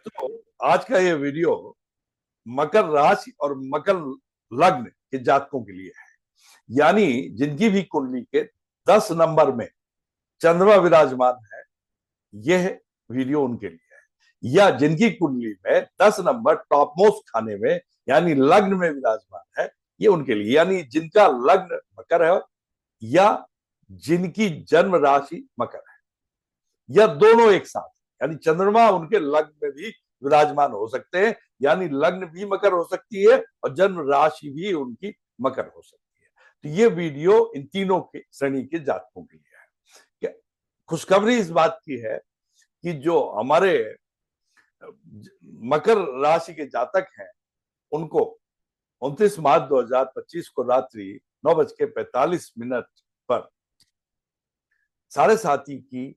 तो आज का ये वीडियो मकर राशि और मकर लग्न के जातकों के लिए है। यानी जिनकी भी कुंडली के 10 नंबर में चंद्रमा विराजमान है, यह वीडियो उनके लिए है। या जिनकी कुंडली में 10 नंबर टॉप मोस्ट खाने में यानी लग्न में विराजमान है, ये उनके लिए। यानी जिनका लग्न मकर है या जिनकी जन्म राशि मकर है, या दोनों एक साथ, यानी चंद्रमा उनके लग्न में भी विराजमान हो सकते हैं, यानी लग्न भी मकर हो सकती है और जन्म राशि भी उनकी मकर हो सकती है। तो ये वीडियो इन तीनों के श्रेणी के जातकों के लिए है। क्या खुशखबरी इस बात की है कि जो हमारे मकर राशि के जातक हैं, उनको 29 मार्च 2025 को रात्रि 9:45 पर 7:30 की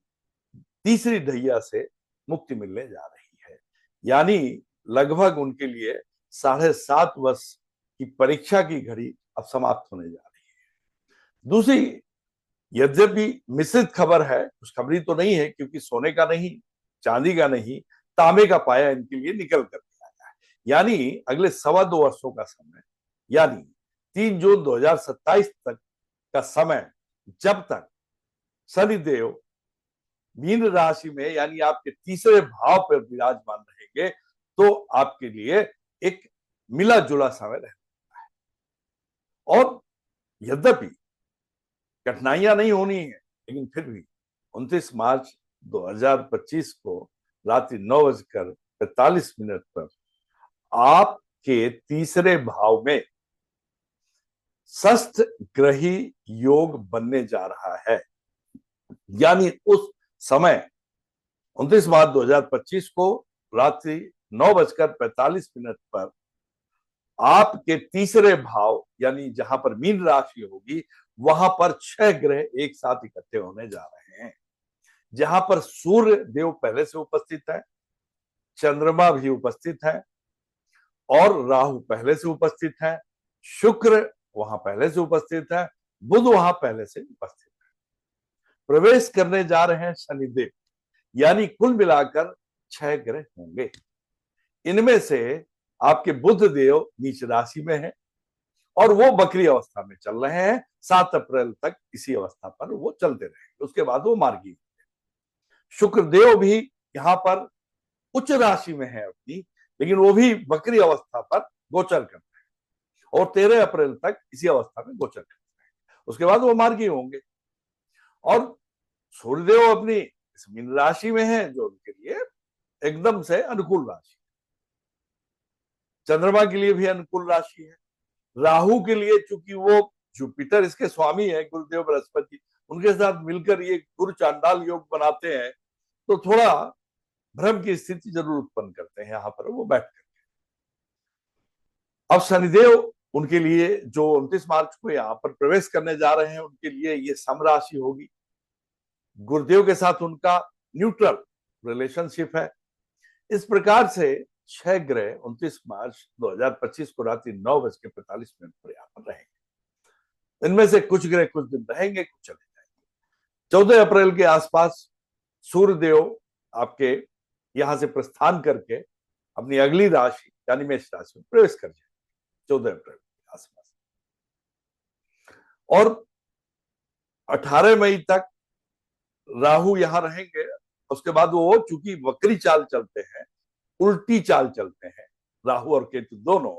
तीसरी ढैया से मुक्ति मिलने जा रही है। यानी लगभग उनके लिए 7.5 वर्ष की परीक्षा की घड़ी अब समाप्त होने जा रही है। दूसरी, यद्यपि मिश्रित खबर है, खुशखबरी तो नहीं है, क्योंकि सोने का नहीं, चांदी का नहीं, तांबे का पाया इनके लिए निकल कर आया है। यानी अगले 2.25 वर्षों का समय, यानी 3 जून 2027 तक का समय, जब तक शनिदेव मीन राशि में यानी आपके तीसरे भाव पर विराजमान रहेंगे, तो आपके लिए एक मिला जुला समय रहता है। और यद्यपि कठिनाइयां नहीं होनी है, लेकिन फिर भी 29 मार्च 2025 को रात्रि 9:45 पर आपके तीसरे भाव में षष्ठ ग्रही योग बनने जा रहा है। यानी उस समय 29 मार्च 2025 को रात्रि 9:45 पर आपके तीसरे भाव यानी जहां पर मीन राशि होगी, वहां पर 6 ग्रह एक साथ इकट्ठे होने जा रहे हैं। जहां पर सूर्य देव पहले से उपस्थित है, चंद्रमा भी उपस्थित है और राहु पहले से उपस्थित है, शुक्र वहां पहले से उपस्थित है, बुध वहां पहले से उपस्थित है। प्रवेश करने जा रहे हैं शनिदेव, यानी कुल मिलाकर 6 ग्रह होंगे। इनमें से आपके बुध देव नीच राशि में है और वो बकरी अवस्था में चल रहे हैं। 7 अप्रैल तक इसी अवस्था पर वो चलते रहेंगे, उसके बाद वो मार्गी होंगे। शुक्रदेव भी यहाँ पर उच्च राशि में है अपनी, लेकिन वो भी बकरी अवस्था पर गोचर करते हैं और 13 अप्रैल तक इसी अवस्था में गोचर करते हैं, उसके बाद वो मार्गी होंगे। और सूर्यदेव अपनी मीन राशि में है, जो उनके लिए एकदम से अनुकूल राशि, चंद्रमा के लिए भी अनुकूल राशि है। राहु के लिए चूंकि वो जुपिटर इसके स्वामी है, गुरुदेव बृहस्पति, उनके साथ मिलकर ये गुरु चांडाल योग बनाते हैं, तो थोड़ा भ्रम की स्थिति जरूर उत्पन्न करते हैं यहाँ पर वो बैठ करके। अब शनिदेव उनके लिए जो 29 मार्च को यहाँ पर प्रवेश करने जा रहे हैं, उनके लिए ये समराशि होगी। गुरुदेव के साथ उनका न्यूट्रल रिलेशनशिप है। इस प्रकार से 6 ग्रह 29 मार्च 2025 को रात्रि 9:45 पर यहाँ पर रहेंगे। इनमें से कुछ ग्रह कुछ दिन रहेंगे, कुछ चले जाएंगे। 14 अप्रैल के आसपास सूर्यदेव आपके यहां से प्रस्थान करके अपनी अगली राशि यानी मेष राशि में प्रवेश कर जाएंगे 14 अप्रैल के आसपास। और 18 मई तक राहु यहां रहेंगे। उसके बाद वो चूंकि वक्री चाल चलते हैं, उल्टी चाल चलते हैं राहु और केतु दोनों,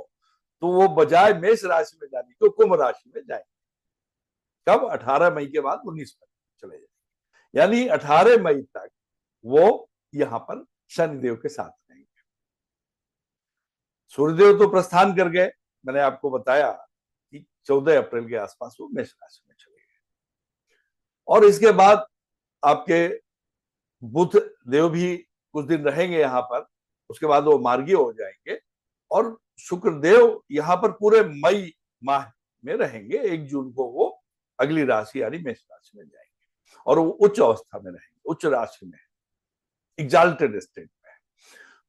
तो वो बजाय मेष राशि में जाने को कुंभ राशि में जाएंगे। कब? 18 मई के बाद 19 मई चले जाएंगे। यानी 18 मई तक वो यहां पर शनिदेव के साथ रहेंगे। सूर्यदेव तो प्रस्थान कर गए, मैंने आपको बताया कि 14 अप्रैल के आसपास वो मेष राशि में चले गए। और इसके बाद आपके बुध देव भी कुछ दिन रहेंगे यहाँ पर, उसके बाद वो मार्गी हो जाएंगे। और शुक्रदेव यहाँ पर पूरे मई माह में रहेंगे। 1 जून को वो अगली राशि यानी मेष राशि में जाएंगे और वो उच्च अवस्था में रहेंगे, उच्च राशि में, एग्जाल्टेड स्टेट में।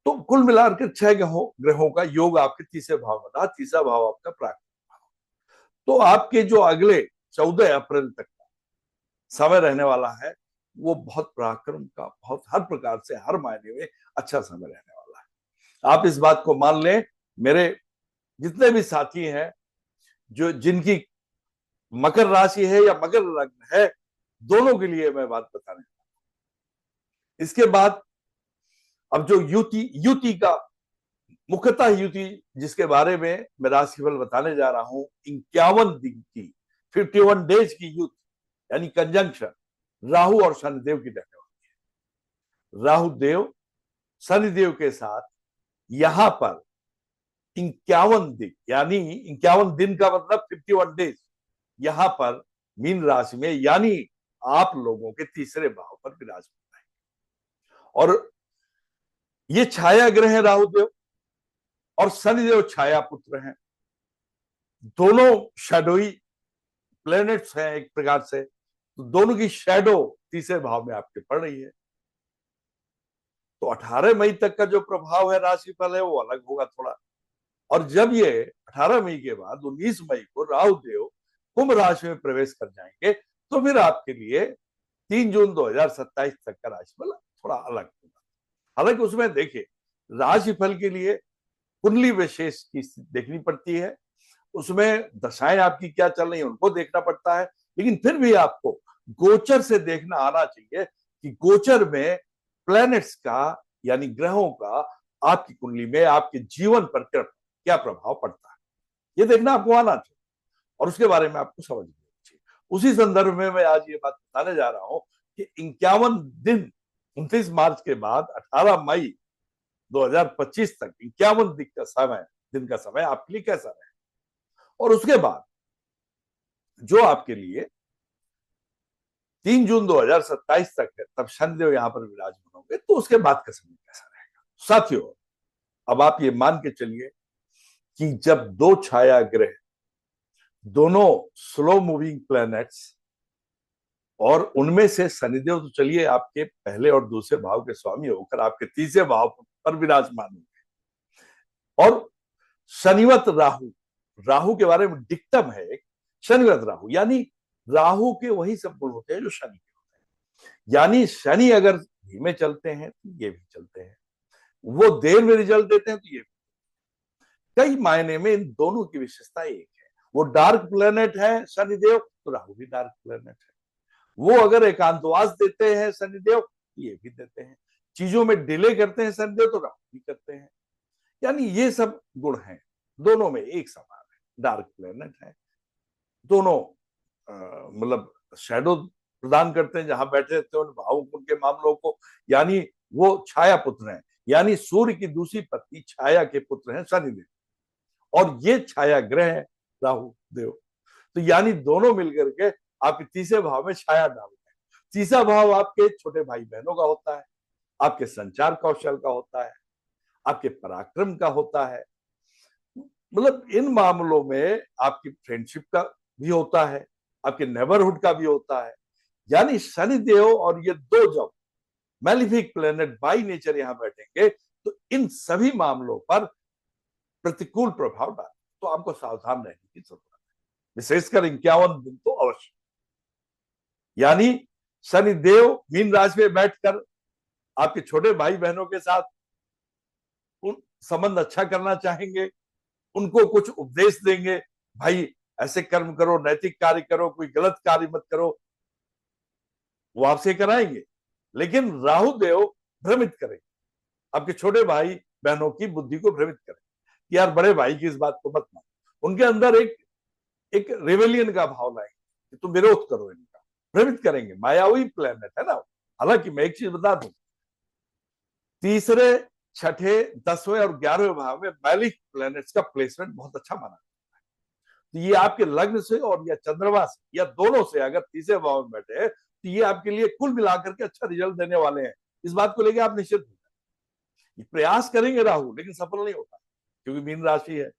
तो कुल मिलाकर 6 ग्रहों का योग आपके तीसरे भाव में रहा। तीसरा भाव आपका प्राकृतिक भाव। तो आपके जो अगले 14 अप्रैल तक का समय रहने वाला है, वो बहुत पराक्रम का, बहुत हर प्रकार से, हर मायने में अच्छा समय रहने वाला है। आप इस बात को मान लें, मेरे जितने भी साथी हैं जो जिनकी मकर राशि है या मकर लग्न है, दोनों के लिए मैं बात बताने। इसके बाद अब जो युति युति का मुख्यतः युति जिसके बारे में मैं राशिफल बताने जा रहा हूं, 51 दिन की 51 डेज की युति यानी कंजंक्शन राहु और शनिदेव की रहने वाली है। राहु देव शनिदेव के साथ यहां पर 51 दिन, यानी 51 दिन का मतलब 51 डेज यहां पर मीन राशि में, यानी आप लोगों के तीसरे भाव पर विराजमान है। और ये छाया ग्रह है राहु देव, और शनिदेव छाया पुत्र हैं। दोनों शैडोई प्लैनेट्स हैं एक प्रकार से, तो दोनों की शैडो तीसरे भाव में आपके पड़ रही है। तो 18 मई तक का जो प्रभाव है राशिफल है वो अलग होगा थोड़ा। और जब ये 18 मई के बाद 19 मई को राहु देव कुंभ राशि में प्रवेश कर जाएंगे, तो फिर आपके लिए 3 जून 2027 तक का राशिफल थोड़ा अलग होगा। हालांकि उसमें देखिए, राशिफल के लिए कुंडली विशेष की देखनी पड़ती है, उसमें दशाएं आपकी क्या चल रही है उनको देखना पड़ता है, लेकिन फिर भी आपको गोचर से देखना आना चाहिए कि गोचर में प्लैनेट्स का यानी ग्रहों का आपकी कुंडली में आपके जीवन पर क्या प्रभाव पड़ता है, ये देखना आपको आना चाहिए और उसके बारे में आपको समझ लेना चाहिए। उसी संदर्भ में मैं आज ये बात बताने जा रहा हूं कि 51 दिन 29 मार्च के बाद 18 मई 2025 तक 51 दिन का समय आपके लिए कैसा रहे, और उसके बाद जो आपके लिए 3 जून 2027 तक है, तब शनिदेव यहां पर विराजमान होंगे, तो उसके बाद का समय कैसा रहेगा। साथियों, अब आप ये मान के चलिए कि जब दो छाया ग्रह, दोनों स्लो मूविंग प्लैनेट्स, और उनमें से शनिदेव तो चलिए आपके पहले और दूसरे भाव के स्वामी होकर आपके तीसरे भाव पर विराजमान होंगे, और शनिवत राहु, राहु के बारे में डिक्टम है एक शनिवत राहु, यानी राहु के वही सब गुण होते हैं जो शनि के होते हैं। यानी शनि अगर धीमे चलते हैं तो ये भी चलते हैं, वो देर में रिजल्ट देते हैं तो ये भी। कई मायने में इन दोनों की विशेषता एक है, वो डार्क प्लेनेट है शनिदेव, तो राहु भी डार्क प्लेनेट है। वो अगर एकांतवास देते हैं शनिदेव, ये भी देते हैं। चीजों में डिले करते हैं शनिदेव, तो राहु भी करते हैं। यानी ये सब गुण हैं, दोनों में एक समान है, डार्क प्लेनेट है दोनों, मतलब शैडो प्रदान करते हैं जहां बैठे रहते हैं उन भावुक उनके मामलों को, यानी वो छाया पुत्र हैं, यानी सूर्य की दूसरी पत्नी छाया के पुत्र हैं शनिदेव, और ये छाया ग्रह है राहु देव। तो यानी दोनों मिलकर के आपके तीसरे भाव में छाया डालते हैं। तीसरा भाव आपके छोटे भाई बहनों का होता है, आपके संचार कौशल का होता है, आपके पराक्रम का होता है, मतलब इन मामलों में आपकी फ्रेंडशिप का भी होता है, आपके नेबरहुड का भी होता है। यानी शनिदेव और ये दो जब मैलिफिक प्लेनेट बाई नेचर यहां बैठेंगे, तो इन सभी मामलों पर प्रतिकूल प्रभाव डाले, तो आपको सावधान रहने की जरूरत है, विशेषकर 51 दिन तो अवश्य। यानी शनिदेव मीन राशि में बैठकर आपके छोटे भाई बहनों के साथ उन संबंध अच्छा करना चाहेंगे, उनको कुछ उपदेश देंगे, भाई ऐसे कर्म करो, नैतिक कार्य करो, कोई गलत कार्य मत करो, वो आपसे कराएंगे। लेकिन राहु देव भ्रमित करेंगे, आपके छोटे भाई बहनों की बुद्धि को भ्रमित करेंगे कि यार बड़े भाई की इस बात को मत मानो। उनके अंदर एक रिवेलियन का भाव लाएंगे कि तुम विरोध करो इनका, भ्रमित करेंगे। मायावी प्लेनेट है ना। हालांकि मैं एक चीज बता दूं, तीसरे, छठे, 10वें और 11वें भाव में मैलिक प्लैनेट्स का प्लेसमेंट बहुत अच्छा माना जाता है। तो ये आपके लग्न से और या चंद्रमा से या दोनों से अगर तीसरे भाव में बैठे तो ये आपके लिए कुल मिलाकर के अच्छा रिजल्ट देने वाले हैं। इस बात को लेकर आप निश्चित हो जाए। प्रयास करेंगे राहु, लेकिन सफल नहीं होता, क्योंकि मीन राशि है,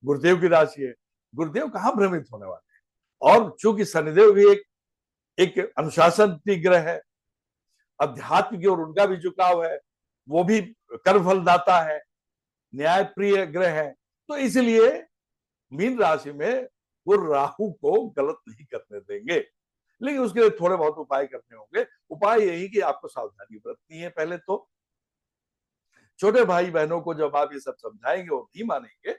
गुरुदेव की राशि है। गुरुदेव कहां भ्रमित होने वाले हैं। और चूंकि शनिदेव भी एक अनुशासन ग्रह है, अध्यात्म की ओर उनका भी झुकाव है, वो भी कर्मफलदाता है, न्याय प्रिय ग्रह है, तो इसलिए मीन राशि में वो राहु को गलत नहीं करने देंगे। लेकिन उसके लिए थोड़े बहुत उपाय करने होंगे। उपाय यही कि आपको सावधानी बरतनी है। पहले तो छोटे भाई बहनों को जब आप ये सब समझाएंगे वो नहीं मानेंगे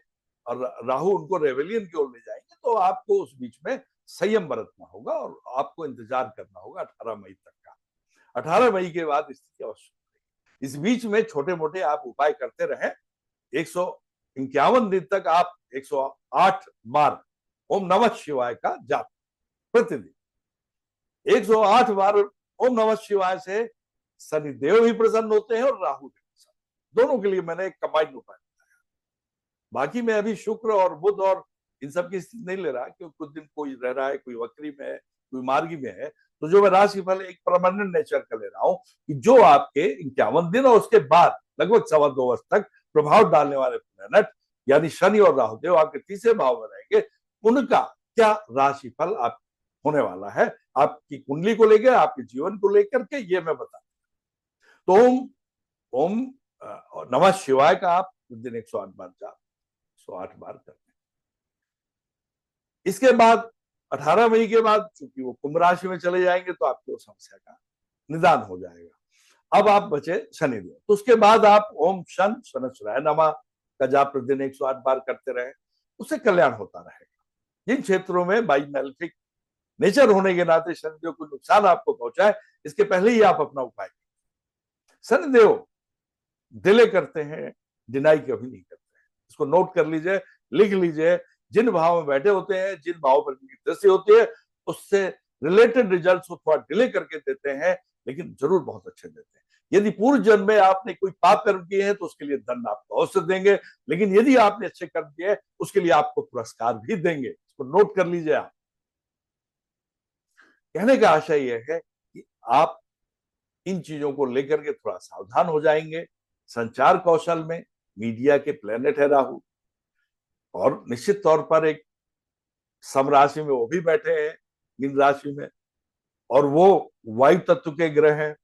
और राहु उनको रेवेलियन की ओर ले जाएंगे, तो आपको उस बीच में संयम बरतना होगा और आपको इंतजार करना होगा 18 मई तक का। 18 मई के बाद स्थिति अवश्य। इस बीच में छोटे मोटे आप उपाय करते रहें। 151 दिन तक आप 108 बार ओम नमः शिवाय का जाप प्रतिदिन। 108 बार ओम नमः शिवाय से शनिदेव भी प्रसन्न होते हैं और राहु भी प्रसन्न। दोनों के लिए मैंने एक कंबाइंड उपाय बताया। बाकी मैं अभी शुक्र और बुध और इन सब की स्थिति नहीं ले रहा, क्योंकि कुछ दिन कोई रह रहा है, कोई वक्री में है, कोई मार्गी में है। तो जो मैं राशिफल एक परमानेंट नेचर का ले रहा हूं कि जो आपके 51 दिन और उसके बाद लगभग 2.25 वर्ष तक प्रभाव डालने वाले प्लैनेट यानी शनि और राहुदेव आपके तीसरे भाव में रहेंगे, उनका क्या राशिफल आप होने वाला है आपकी कुंडली को लेकर, आपके जीवन को लेकर के, ये मैं बता। तो ओम नमः शिवाय का आप दिन 108 बार जाप 108 बार करते हैं। इसके बाद 18 मई के बाद चूंकि वो कुंभ राशि में चले जाएंगे तो आपकी वो समस्या का निदान हो जाएगा। अब आप बचे शनिदेव, तो उसके बाद आप ओम शन शनश्चराय नमः का जाप प्रतिदिन 108 बार करते रहे, उससे कल्याण होता रहेगा। जिन क्षेत्रों में बाई मैलेफिक नेचर होने के नाते शनिदेव को नुकसान आपको पहुंचाए, इसके पहले ही आप अपना उपाय करें। शनिदेव डिले करते हैं, डिनाई कभी नहीं करते हैं। इसको नोट कर लीजिए, लिख लीजिए। जिन भाव में बैठे होते हैं, जिन भाव पर दृष्टि होती है, उससे रिलेटेड रिजल्ट्स को थोड़ा डिले करके देते हैं, लेकिन जरूर बहुत अच्छे देते हैं। यदि पूर्व जन्म में आपने कोई पाप कर्म किए हैं तो उसके लिए दंड आपको अवश्य देंगे, लेकिन यदि आपने अच्छे कर्म किए उसके लिए आपको पुरस्कार भी देंगे। इसको नोट कर लीजिए आप। कहने का आशय यह है कि आप इन चीजों को लेकर के थोड़ा सावधान हो जाएंगे। संचार कौशल में मीडिया के प्लेनेट है राहु, और निश्चित तौर पर एक सम राशि में वो भी बैठे हैं मीन राशि में, और वो वायु तत्व के ग्रह हैं,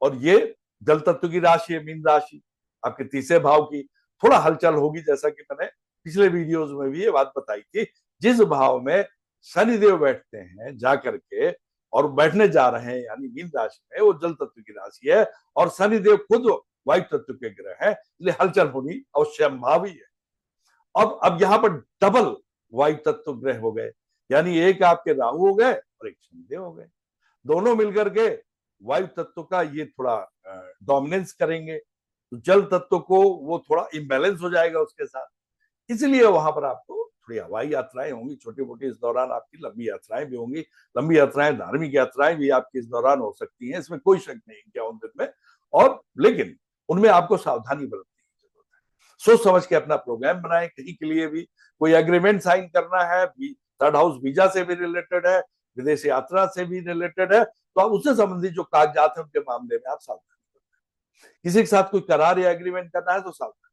और ये जल तत्व की राशि है मीन राशि आपके तीसरे भाव की। थोड़ा हलचल होगी, जैसा कि मैंने पिछले वीडियोज में भी ये बात बताई थी। जिस भाव में शनिदेव बैठते हैं जाकर के और बैठने जा रहे हैं यानी मीन राशि में, वो जल तत्व की राशि है और शनिदेव खुद वायु तत्व के ग्रह है, इसलिए हलचल होनी अवश्य भावी है। अब यहां पर डबल वायु तत्व ग्रह हो गए, यानी एक आपके राहु हो गए और एक शनिदेव हो गए। दोनों मिलकर के वायु तत्व का ये थोड़ा डोमिनेंस करेंगे, तो जल तत्व को वो थोड़ा इम्बैलेंस हो जाएगा उसके साथ। इसलिए वहां पर आपको थोड़ी हवाई यात्राएं होंगी छोटी मोटी इस दौरान, आपकी लंबी यात्राएं भी होंगी। लंबी यात्राएं, धार्मिक यात्राएं भी आपकी इस दौरान हो सकती हैं, इसमें कोई शक नहीं क्या उन दिन में। और लेकिन उनमें आपको सावधानी बरतने की जरूरत है। सोच समझ के अपना प्रोग्राम बनाएं। कहीं के लिए भी कोई एग्रीमेंट साइन करना है, थर्ड हाउस वीजा से भी रिलेटेड है, विदेश यात्रा से भी रिलेटेड है, तो आप उससे संबंधित जो कागजात है उनके मामले में आप सावधानी बरतें। किसी के साथ कोई करार या एग्रीमेंट करना है तो सावधानी।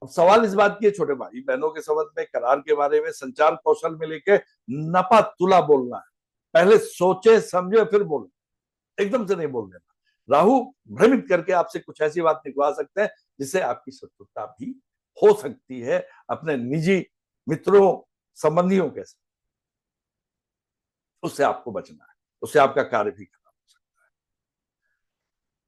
अब सवाल इस बात की है छोटे भाई बहनों के संबंध में, करार के बारे में संचार कौशल में लेके नपा तुला बोलना है। पहले सोचे समझे फिर बोले, एकदम से नहीं बोल देना। राहु भ्रमित करके आपसे कुछ ऐसी बात निकलवा सकते हैं जिससे आपकी शत्रुता भी हो सकती है अपने निजी मित्रों संबंधियों के साथ। उससे आपको बचना है, उससे आपका कार्य भी खराब हो सकता है।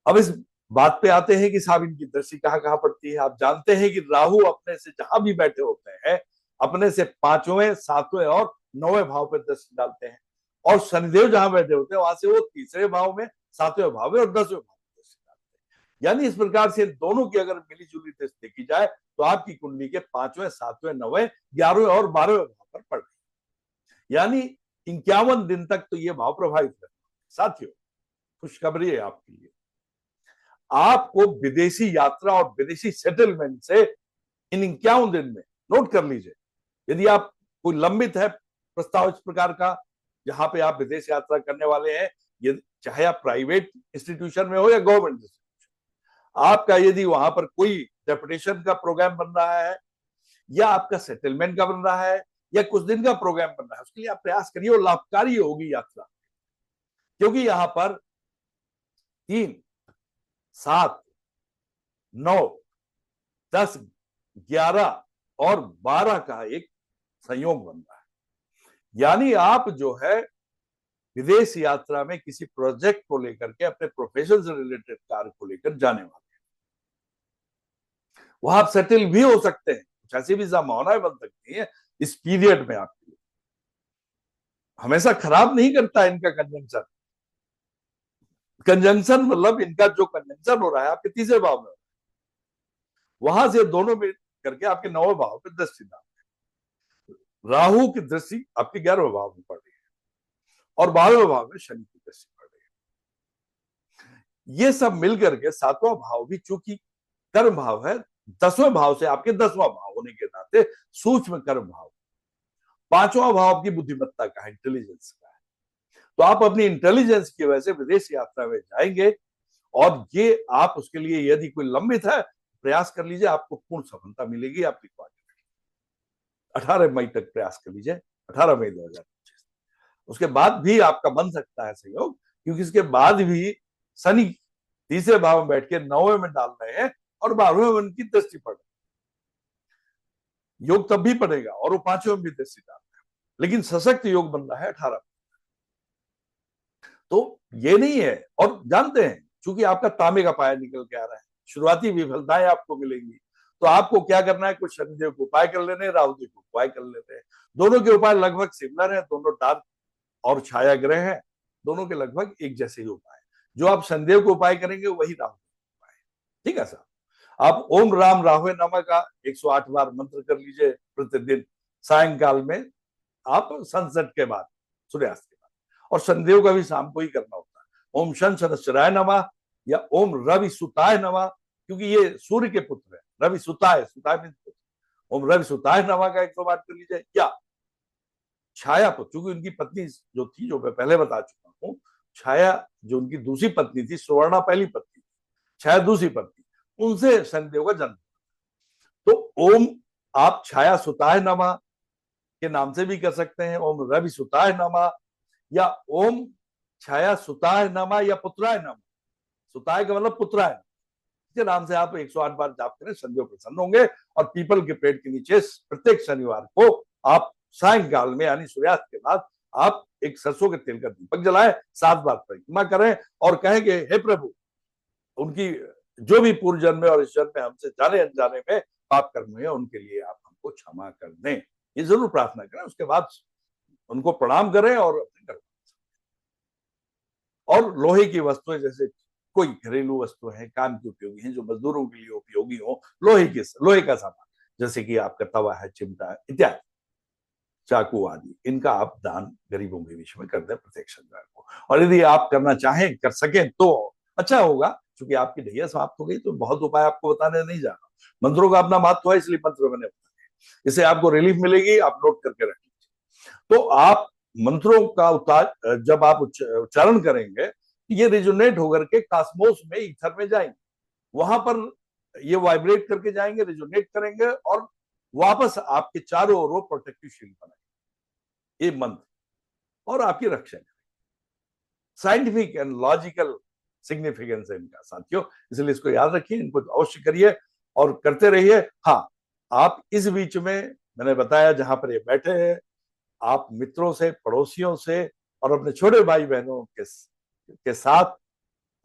अब इस बात पे आते हैं कि साहब इनकी दृष्टि कहां कहां पड़ती है। आप जानते हैं कि राहु अपने से जहां भी बैठे होते हैं अपने से 5वें, 7वें और 9वें भाव पर दृष्टि डालते हैं, और शनिदेव जहां बैठे होते हैं वहां से वो तीसरे भाव में, 7वें भाव में और 10वें भाव में दृष्टि डालते हैं। यानी इस प्रकार से दोनों की अगर मिलीजुली दृष्टि देखी जाए तो आपकी कुंडली के 5वें, 7वें, 9वें, 11वें और 12वें भाव पर पड़ रही है। यानी 51 दिन तक तो ये भाव प्रभावित रहते हैं। साथियों, खुशखबरी है आपके लिए, आपको विदेशी यात्रा और विदेशी सेटलमेंट से इन 51 दिन में, नोट कर लीजिए, यदि आप कोई लंबित है प्रस्ताव इस प्रकार का जहां पे आप विदेश यात्रा करने वाले हैं, ये चाहे आप प्राइवेट इंस्टीट्यूशन में हो या गवर्नमेंट इंस्टीट्यूशन, आपका यदि वहां पर कोई डेपुटेशन का प्रोग्राम बन रहा है या आपका सेटलमेंट का बन रहा है या कुछ दिन का प्रोग्राम बन रहा है, उसके लिए आप प्रयास करिए और लाभकारी होगी यात्रा। क्योंकि यहां पर 3, 7, 9, 10, 11 और 12 का एक संयोग बन रहा है। यानी आप जो है विदेश यात्रा में किसी प्रोजेक्ट को लेकर के, अपने प्रोफेशन से रिलेटेड कार्य को लेकर जाने वाले हैं। वहां आप सेटल भी हो सकते हैं, कुछ ऐसी भी संभावनाएं बन सकती है इस पीरियड में आपके लिए। हमेशा खराब नहीं करता है इनका कंजंक्शन। कंजंक्शन मतलब इनका जो कंजंक्शन हो रहा है आपके तीसरे भाव में, वहां से दोनों में करके आपके 9वें भाव पे दृष्टि डाल, राहु की दृष्टि आपके 11वें भाव में पड़ रही है और 12वें भाव में शनि की दृष्टि पड़ रही है। ये सब मिलकर के 7वां भाव भी चूंकि कर्म भाव है, 10वें भाव से आपके 10वां भाव होने के नाते सूक्ष्म कर्म भाव। 5वां भाव आपकी बुद्धिमत्ता का है, इंटेलिजेंस का है। तो आप अपनी इंटेलिजेंस की वजह से विदेश यात्रा में जाएंगे और ये आप उसके लिए यदि कोई लंबित है प्रयास कर लीजिए, आपको पूर्ण सफलता मिलेगी। आप लिखवा 18 मई तक प्रयास कर लीजिए, 18 मई 2025। उसके बाद भी आपका बन सकता है सहयोग, क्योंकि इसके बाद भी शनि तीसरे भाव में बैठ के 9वें में डाल रहे हैं और 12वें में उनकी दृष्टि पड़ रही है। योग तब भी पड़ेगा और वो 5वें में भी दृष्टि डाल रहे हैं, लेकिन सशक्त योग बन रहा है 18। तो ये नहीं है, और जानते हैं चूंकि आपका तांबे का पाया निकल के आ रहा है, शुरुआती विफलताएं आपको मिलेंगी, तो आपको क्या करना है, कुछ शनिदेव को उपाय कर लेने, राहु देव को उपाय कर लेते हैं। दोनों के उपाय लगभग सिमिलर है, दोनों डार्क और छाया ग्रह है, दोनों के लगभग एक जैसे ही उपाय। जो आप शनिदेव को उपाय करेंगे वही राहु को उपाय। ठीक है साहब, आप ओम राम राहुवे नमः का 108 बार मंत्र कर लीजिए प्रतिदिन सायंकाल में, आप सनसेट के बाद, सूर्यास्त के बाद। और शनिदेव का भी शाम को ही करना होता है। ओम शन शनश्चराय नमः या ओम रवि सुताय नमः, क्योंकि ये सूर्य के पुत्र है। रवि सुताय, सुताय में पुत्र, ओम रवि सुताय नमः का 100 बार कर लीजिए। या छाया पुत्र, क्योंकि उनकी पत्नी जो थी, जो मैं पहले बता चुका हूं, छाया जो उनकी दूसरी पत्नी थी, सुवर्णा पहली पत्नी, छाया दूसरी पत्नी, उनसे शनिदेव का जन्म। तो ओम आप छाया सुताय नमः के नाम से भी कर सकते हैं, ओम रवि सुताय नमः या ओम छाया सुताय नमः या पुत्राय नमः। सुताय का मतलब पुत्राय, इसके नाम से आप 108 बार जाप करें, शनिदेव प्रसन्न होंगे। और पीपल के पेड़ के नीचे प्रत्येक शनिवार को आप सायंकाल में यानी सूर्यास्त के बाद आप एक सरसों के तेल का दीपक जलाएं, 7 बार परिक्रमा करें और कहेंगे हे प्रभु, उनकी जो भी पूर्व जन्म में और इस जन्म में हमसे जाने अनजाने में पाप कर्म हुए उनके लिए आप हमको क्षमा कर दें, ये जरूर प्रार्थना करें। उसके बाद उनको प्रणाम करें और अपने घर। और लोहे की वस्तुएं, जैसे कोई घरेलू वस्तु है काम की उपयोगी है, जो मजदूरों के लिए उपयोगी हो, लोहे का सामान, जैसे कि आपका तवा है, चिमटा इत्यादि, चाकू आदि, इनका आप दान गरीबों के बीच में कर दें प्रत्येक शनिवार को। और यदि आप करना चाहें, कर सकें तो अच्छा होगा, क्योंकि आपकी ढैया समाप्त हो गई तो बहुत उपाय आपको बताने नहीं जा रहा। मंत्रों का अपना महत्व है, इसलिए मंत्र मैंने बताया, इससे आपको रिलीफ मिलेगी, आप नोट करके रख लीजिए। तो आप मंत्रों का जब आप उच्चारण करेंगे, ये रिजोनेट होकर के कास्मोस में, ईथर में जाएंगे, वहां पर ये वाइब्रेट करके जाएंगे, रिजोनेट करेंगे और वापस आपके चारों ओर वो प्रोटेक्टिव शील्ड बनाएंगे, ये मंत्र, और आपकी रक्षा करेंगे। साइंटिफिक एंड लॉजिकल सिग्निफिकेंस है इनका साथियों, इसलिए इसको याद रखिए, इनको अवश्य करिए और करते रहिए। हाँ, आप इस बीच में मैंने बताया जहां पर ये बैठे हैं, आप मित्रों से, पड़ोसियों से और अपने छोटे भाई बहनों के साथ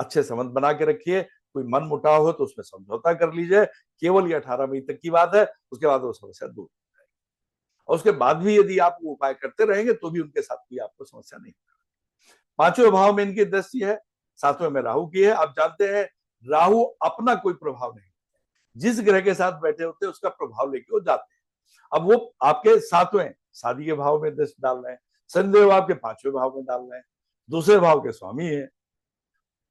अच्छे संबंध बना के रखिए। कोई मन मुटाव हो तो उसमें समझौता कर लीजिए। केवल ये 18 मई तक की बात है, उसके बाद वो समस्या दूर हो जाएगी। और उसके बाद भी यदि आप वो उपाय करते रहेंगे तो भी उनके साथ भी आपको समस्या नहीं होगी। 5वें भाव में इनकी दृष्टि है, 7वें में राहु की है। आप जानते हैं राहु अपना कोई प्रभाव नहीं, जिस ग्रह के साथ बैठे होते हैं उसका प्रभाव लेके वो जाते हैं। अब वो आपके 7वें शादी के भाव में दृष्टि डाल रहे हैं, शनिदेव आपके 5वें भाव में डाल रहे हैं, दूसरे भाव के स्वामी है,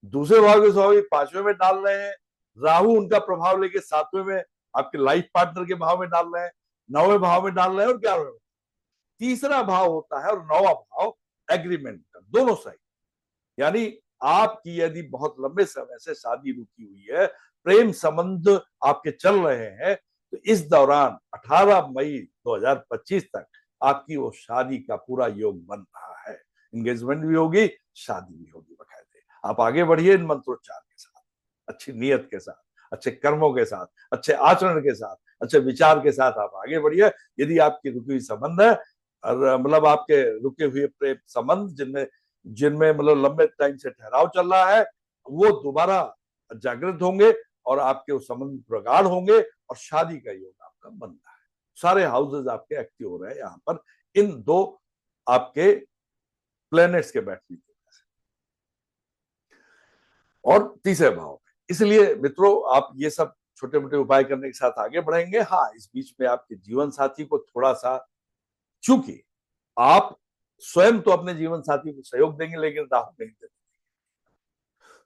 दूसरे भाव के स्वामी 5वें में डाल रहे हैं, राहु उनका प्रभाव लेके 7वें में आपके लाइफ पार्टनर के भाव में डाल रहे हैं, 9वें भाव में डाल रहे हैं और 11वें में। तीसरा भाव होता है और 9वां भाव एग्रीमेंट का, दोनों साइड। यानी आपकी यदि बहुत लंबे समय से शादी रुकी हुई है, प्रेम संबंध आपके चल रहे हैं, तो इस दौरान 18 मई 2025 तक आपकी वो शादी का पूरा योग बन रहा है। एंगेजमेंट भी होगी, शादी भी होगी बकायदे। आप आगे बढ़िए इन मंत्रोच्चार के साथ, अच्छी नीयत के साथ, अच्छे कर्मों के साथ, अच्छे आचरण के साथ, अच्छे विचार के साथ आप आगे बढ़िए। यदि आपकी रुकी हुई संबंध है, मतलब आपके रुके हुए प्रेम संबंध जिनमें जिनमें मतलब लंबे टाइम से ठहराव चल रहा है, वो दोबारा जागृत होंगे और आपके उस संबंध प्रगाढ़ होंगे और शादी का योग आपका बन रहा है। सारे हाउसेज आपके एक्टिव हो रहे हैं यहाँ पर इन दो आपके प्लैनेट्स के बैठने की वजह से और तीसरे भाव। इसलिए मित्रों, आप ये सब छोटे मोटे उपाय करने के साथ आगे बढ़ेंगे। हाँ, इस बीच में आपके जीवन साथी को थोड़ा सा, चूंकि आप स्वयं तो अपने जीवन साथी को सहयोग देंगे लेकिन राहु नहीं देंगे,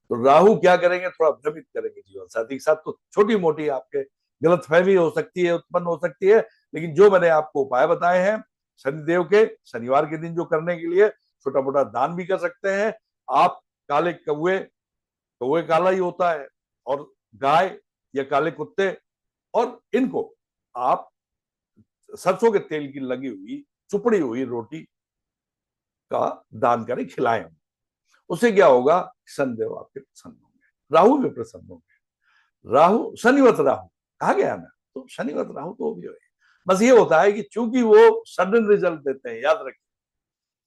तो राहु क्या करेंगे, थोड़ा भ्रमित करेंगे जीवन साथी के साथ। तो छोटी मोटी आपके गलतफहमी हो सकती है, उत्पन्न हो सकती है, लेकिन जो मैंने आपको उपाय बताए हैं शनिदेव के, शनिवार के दिन जो करने के लिए छोटा मोटा दान भी कर सकते हैं आप। काले कौवे, कौवे काला ही होता है, और गाय या काले कुत्ते, और इनको आप सरसों के तेल की लगी हुई चुपड़ी हुई रोटी का दान करें, खिलाएं। उससे क्या होगा, शनिदेव आपके प्रसन्न होंगे, राहु भी प्रसन्न होंगे। राहु शनिवत राहु कहा गया ना, तो शनिवत राहु तो भी है। बस ये होता है कि चूंकि वो सडन रिजल्ट देते हैं, याद रखिए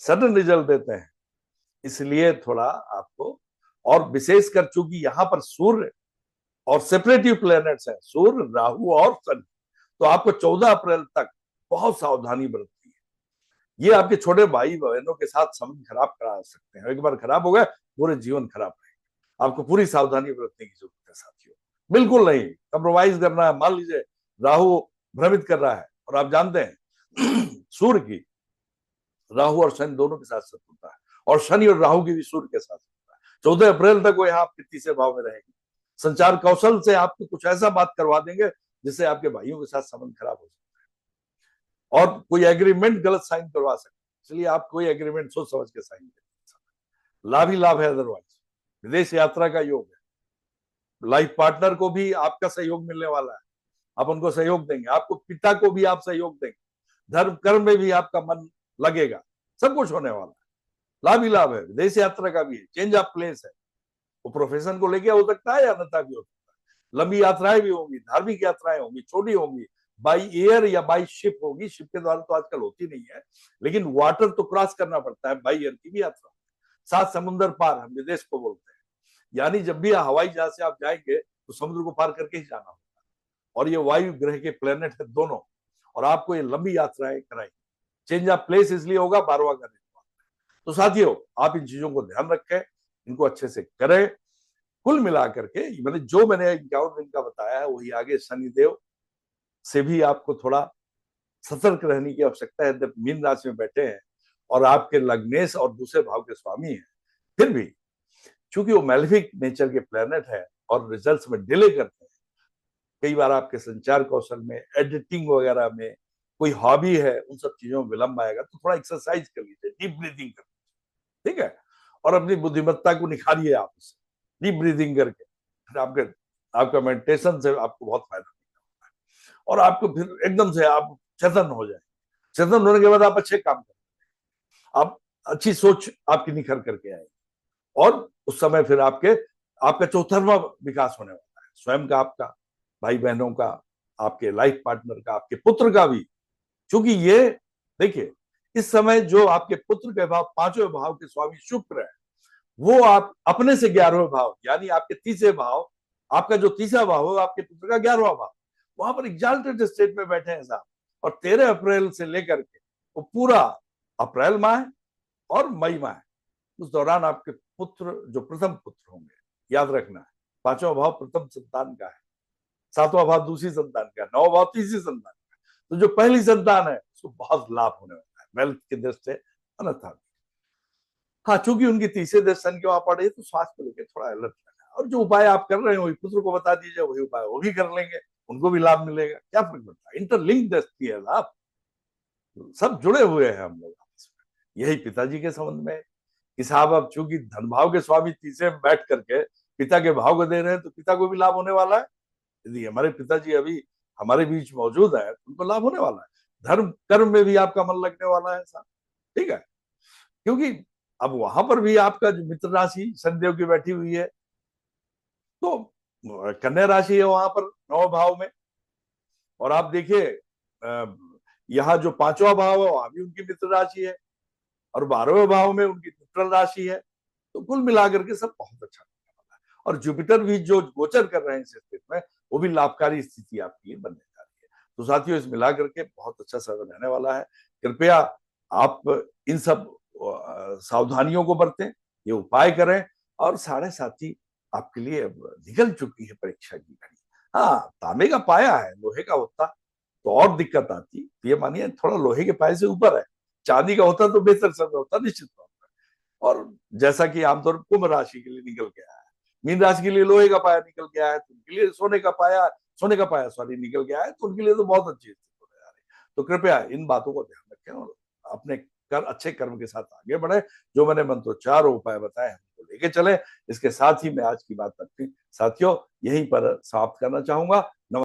सडन रिजल्ट देते हैं, इसलिए थोड़ा आपको, और विशेषकर चूंकि यहां पर सूर्य और सेपरेटिव प्लैनेट्स हैं, सूर्य राहु और शनि, तो आपको 14 अप्रैल तक बहुत सावधानी बरतनी है। ये आपके छोटे भाई बहनों के साथ संबंध खराब करा सकते हैं, एक बार खराब हो गए पूरे जीवन खराब रहेगा। आपको पूरी सावधानी बरतने की जरूरत है साथियों, बिल्कुल नहीं कंप्रोमाइज करना है। मान लीजिए राहु भ्रमित कर रहा है और आप जानते हैं सूर्य की राहु और शनि दोनों के साथ शत्रुता है, और शनि और राहु की भी सूर्य के साथ शत्रुता है। 14 अप्रैल तक वो यहाँ आपके तीसरे भाव में रहेगी। संचार कौशल से आपको कुछ ऐसा बात करवा देंगे जिससे आपके भाइयों के साथ संबंध खराब हो सकता है, और कोई एग्रीमेंट गलत साइन करवा सकते हैं। इसलिए आप कोई एग्रीमेंट सोच समझ के साइन करें, लाभ ही लाभ है। अदरवाइज विदेश यात्रा का योग है, लाइफ पार्टनर को भी आपका सहयोग मिलने वाला है, आप उनको सहयोग देंगे, आपको पिता को भी आप सहयोग देंगे, धर्म कर्म में भी आपका मन लगेगा, सब कुछ होने वाला है, लाभ ही लाभ है। विदेश यात्रा का भी है, चेंज ऑफ प्लेस है, वो प्रोफेशन को लेके हो सकता है या अन्यथा भी हो सकता है। लंबी यात्राएं भी होंगी, धार्मिक यात्राएं होंगी, छोटी होंगी, बाई एयर या बाई शिप होगी। शिप के द्वारा तो आजकल होती नहीं है, लेकिन वाटर तो क्रॉस करना पड़ता है, बाई एयर की भी यात्रा। सात समुद्र पार हम विदेश को बोलते हैं, यानी जब भी हवाई जहाज से आप जाएंगे तो समुद्र को पार करके ही जाना होगा, और ये वायु ग्रह के प्लेनेट है दोनों, और आपको ये लंबी यात्राएं कराएंगे। चेंज ऑफ प्लेस इसलिए होगा 12वां का दिन। तो साथियों, आप इन चीजों को ध्यान रखें, इनको अच्छे से करें। कुल मिलाकर के मैंने 51 दिन का बताया है, वही आगे शनिदेव से भी आपको थोड़ा सतर्क रहने की आवश्यकता है। जब मीन राशि में बैठे हैं और आपके लग्नेश और दूसरे भाव के स्वामी हैं, फिर भी चूंकि वो मैलेफिक नेचर के प्लेनेट है और रिजल्ट्स में डिले करते हैं, कई बार आपके संचार कौशल में, एडिटिंग वगैरह में, कोई हॉबी है, उन सब चीजों में विलंब आएगा। तो थोड़ा एक्सरसाइज कर लीजिए, डीप ब्रीथिंग कर लीजिए, ठीक है, और अपनी बुद्धिमत्ता को निखारिए आप उससे डीप ब्रीथिंग करके। फिर आपका मेडिटेशन से आपको बहुत फायदा मिलता है, और आपको फिर एकदम से आप चेतन हो जाए। चेतन होने के बाद आप अच्छे काम करें, आप अच्छी सोच आपकी निखर करके आएगी, और उस समय फिर आपका चौतरफा विकास होने वाला है, स्वयं का, आपका, भाई बहनों का, आपके लाइफ पार्टनर का, आपके पुत्र का भी। क्योंकि ये देखिए, इस समय जो आपके पुत्र के भाव, 5वें भाव के स्वामी शुक्र है, वो आप अपने से 11वें भाव, यानी आपके तीसरे भाव, आपका जो तीसरा भाव है आपके पुत्र का 11वां भाव, वहां पर एग्जाल्टेड स्टेट में बैठे हैं साहब। और 13 अप्रैल से लेकर के वो पूरा अप्रैल माह और मई माह, उस दौरान आपके पुत्र जो प्रथम पुत्र होंगे, याद रखना है, 5वां भाव प्रथम संतान का है, 7वां भाव दूसरी संतान का, 9वां भाव तीसरी संतान का। तो जो पहली संतान है उसको बहुत लाभ होने वाला है वेल्थ की दृष्टि से, अन्यथा। हाँ, चूंकि उनकी तीसरे दर्शन के वहां पड़े, तो स्वास्थ्य को लेकर थोड़ा अलर्ट रहना, और जो उपाय आप कर रहे हैं वही पुत्र को बता दीजिए, वही उपाय वो भी कर लेंगे, उनको भी लाभ मिलेगा। क्या फर्क पड़ता है, इंटरलिंक दृष्टि है लाभ, सब जुड़े हुए हैं हम लोग आपस में। यही पिताजी के संबंध में कि साहब, अब चूंकि धन भाव के स्वामी तीसरे में बैठ करके पिता के भाव को दे रहे हैं, तो पिता को भी लाभ होने वाला है। यदि हमारे पिताजी अभी हमारे बीच मौजूद है तो उनको लाभ होने वाला है। धर्म कर्म में भी आपका मन लगने वाला है साहब, ठीक है, क्योंकि अब वहां पर भी आपका जो मित्र राशि शनिदेव की बैठी हुई है, तो कन्या राशि है वहां पर 9 भाव में, और आप देखिए यहाँ जो 5वां भाव है वहां भी उनकी मित्र राशि है, और 12वें भाव में उनकी न्यूट्रल राशि है, तो कुल मिलाकर के सब बहुत अच्छा होने वाला है। और जुपिटर भी जो गोचर कर रहे हैं इस स्थिति में, वो भी लाभकारी स्थिति आपके लिए बनने जा रही है। तो साथियों, इस मिलाकर के बहुत अच्छा समय रहने वाला है। कृपया आप इन सब सावधानियों को बरतें, ये उपाय करें, और साढ़े साथी आपके लिए अब निकल चुकी है परीक्षा की घड़ी। हाँ, तांबे का पाया है, लोहे का होता तो और दिक्कत आती। ये मानिए थोड़ा लोहे के पाए से ऊपर है, चांदी का होता तो बेहतर समय होता निश्चित तौर पर। और जैसा कि आमतौर पर कुंभ राशि के लिए निकल के आया है, मीन राशि के लिए लोहे का पाया निकल के आया है, तो उनके लिए सोने का पाया सॉरी निकल के आया है, तो उनके लिए तो बहुत अच्छी स्थिति होने जा रही है। तो कृपया इन बातों को ध्यान रखें और अपने अच्छे कर्म के साथ आगे बढ़े। जो मैंने मंत्रोच्चार और उपाय बताए उनको लेके चले। इसके साथ ही मैं आज की बात अपनी साथियों यहीं पर समाप्त करना चाहूंगा।